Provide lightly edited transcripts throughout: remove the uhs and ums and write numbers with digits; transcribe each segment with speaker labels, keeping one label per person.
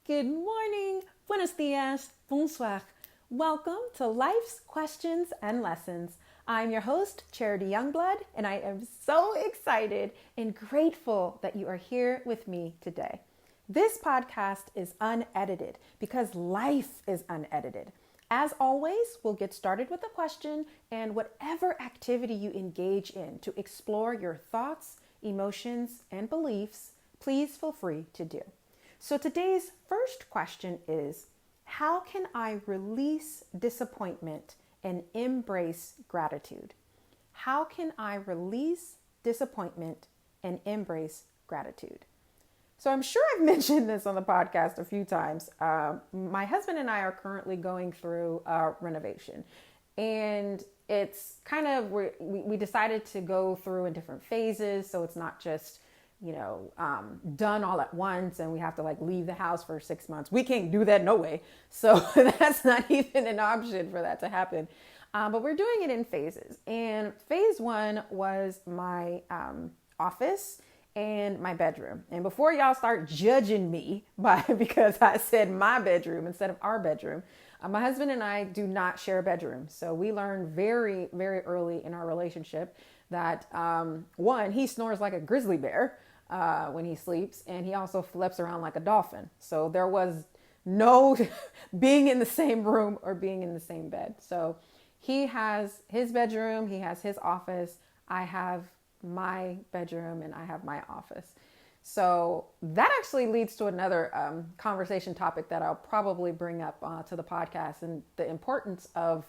Speaker 1: Good morning, buenos dias, bonsoir. Welcome to Life's Questions and Lessons. I'm your host, Charity Youngblood, and I am so excited and grateful that you are here with me today. This podcast is unedited because life is unedited. As always, we'll get started with a question and whatever activity you engage in to explore your thoughts, emotions, and beliefs, please feel free to do. So today's first question is, how can I release disappointment and embrace gratitude? How can I release disappointment and embrace gratitude? So I'm sure I've mentioned this on the podcast a few times. My husband and I are currently going through a renovation, and it's kind of, we decided to go through in different phases. So it's not just done all at once and we have to leave the house for 6 months. We can't do that, no way. So that's not even an option for that to happen. But we're doing it in phases. And phase one was my office and my bedroom. And before y'all start judging me because I said my bedroom instead of our bedroom, my husband and I do not share a bedroom. So we learned very, very early in our relationship that one, he snores like a grizzly bear when he sleeps, and he also flips around like a dolphin. So there was no being in the same room or being in the same bed. So he has his bedroom, he has his office, I have my bedroom, and I have my office. So that actually leads to another conversation topic that I'll probably bring up to the podcast, and the importance of,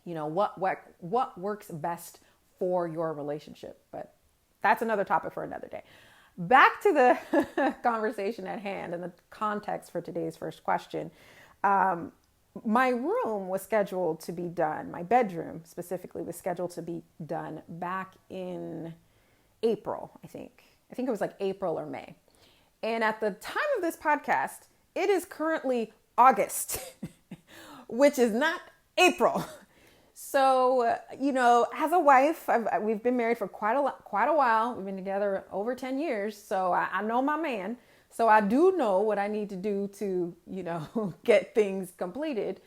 Speaker 1: what works best for your relationship. But that's another topic for another day. Back to the conversation at hand and the context for today's first question. My room was scheduled to be done. My bedroom specifically was scheduled to be done back in April, I think. I think it was April or May. And at the time of this podcast, it is currently August, which is not April. So, as a wife, we've been married for quite a while. We've been together over 10 years. So I know my man. So I do know what I need to do to, get things completed.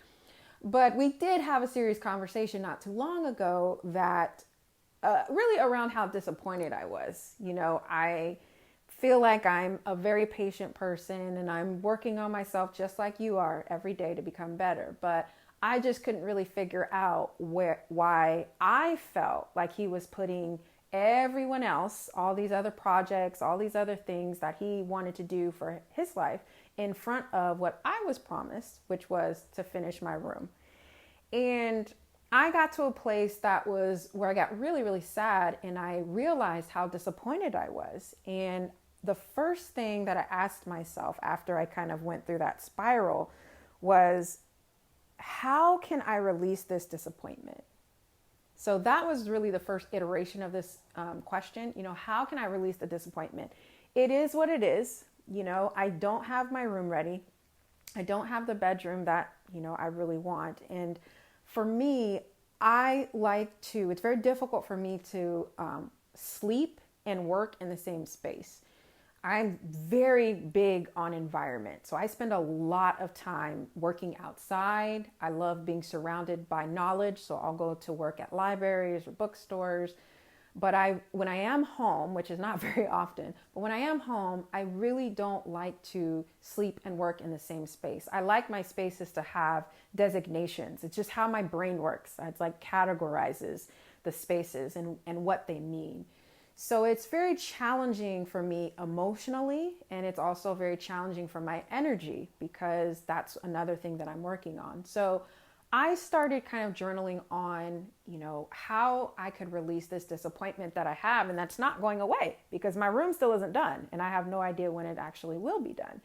Speaker 1: But we did have a serious conversation not too long ago that really around how disappointed I was. I feel like I'm a very patient person and I'm working on myself just like you are every day to become better. But I just couldn't really figure out why I felt like he was putting everyone else, all these other projects, all these other things that he wanted to do for his life in front of what I was promised, which was to finish my room. And I got to a place that was where I got really, really sad, and I realized how disappointed I was. And the first thing that I asked myself after I kind of went through that spiral was, how can I release this disappointment? So that was really the first iteration of this question. How can I release the disappointment? It is what it is. I don't have my room ready. I don't have the bedroom that, I really want. And for me, it's very difficult for me to sleep and work in the same space. I'm very big on environment. So I spend a lot of time working outside. I love being surrounded by knowledge. So I'll go to work at libraries or bookstores. But when I am home, which is not very often, but when I am home, I really don't like to sleep and work in the same space. I like my spaces to have designations. It's just how my brain works. It's categorizes the spaces and what they mean. So it's very challenging for me emotionally, and it's also very challenging for my energy because that's another thing that I'm working on. So I started kind of journaling on, how I could release this disappointment that I have, and that's not going away because my room still isn't done, and I have no idea when it actually will be done.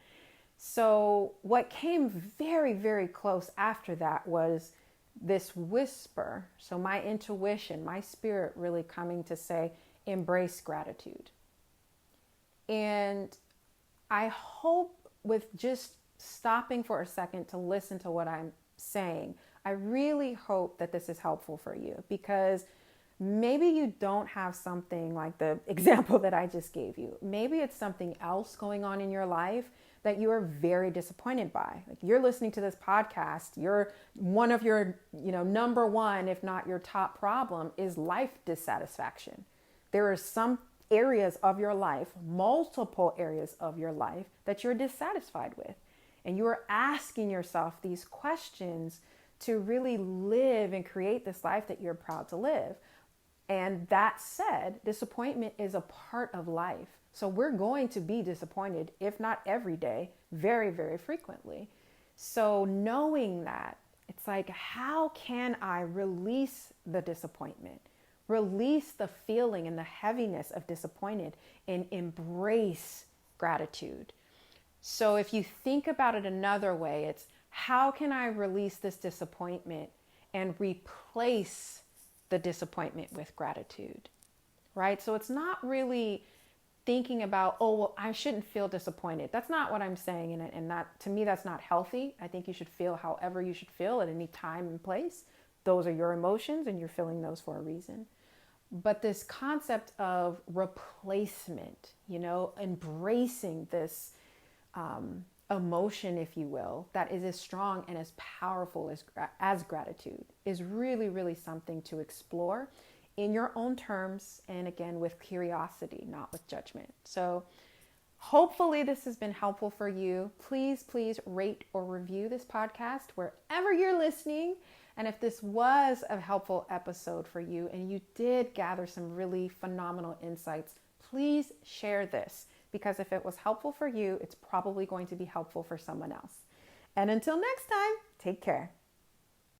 Speaker 1: So what came very, very close after that was this whisper. So my intuition, my spirit really coming to say, embrace gratitude. And I hope with just stopping for a second to listen to what I'm saying, I really hope that this is helpful for you, because Maybe you don't have something like the example that I just gave you. Maybe it's something else going on in your life that you are very disappointed by. Like you're listening to this podcast, you're one of your, number one, if not your top problem is life dissatisfaction. There are some areas of your life, multiple areas of your life that you're dissatisfied with. And you are asking yourself these questions to really live and create this life that you're proud to live. And that said, disappointment is a part of life. So we're going to be disappointed, if not every day, very, very frequently. So knowing that, it's like, how can I release the disappointment? Release the feeling and the heaviness of disappointed and embrace gratitude. So if you think about it another way, it's how can I release this disappointment and replace the disappointment with gratitude, right? So it's not really thinking about, oh, well, I shouldn't feel disappointed. That's not what I'm saying. And that, to me, that's not healthy. I think you should feel however you should feel at any time and place. Those are your emotions and you're feeling those for a reason. But this concept of replacement, embracing this emotion, if you will, that is as strong and as powerful as gratitude is really, really something to explore in your own terms. And again, with curiosity, not with judgment. So hopefully this has been helpful for you. Please rate or review this podcast wherever you're listening. And if this was a helpful episode for you and you did gather some really phenomenal insights, please share this. Because if it was helpful for you, it's probably going to be helpful for someone else. And until next time, take care.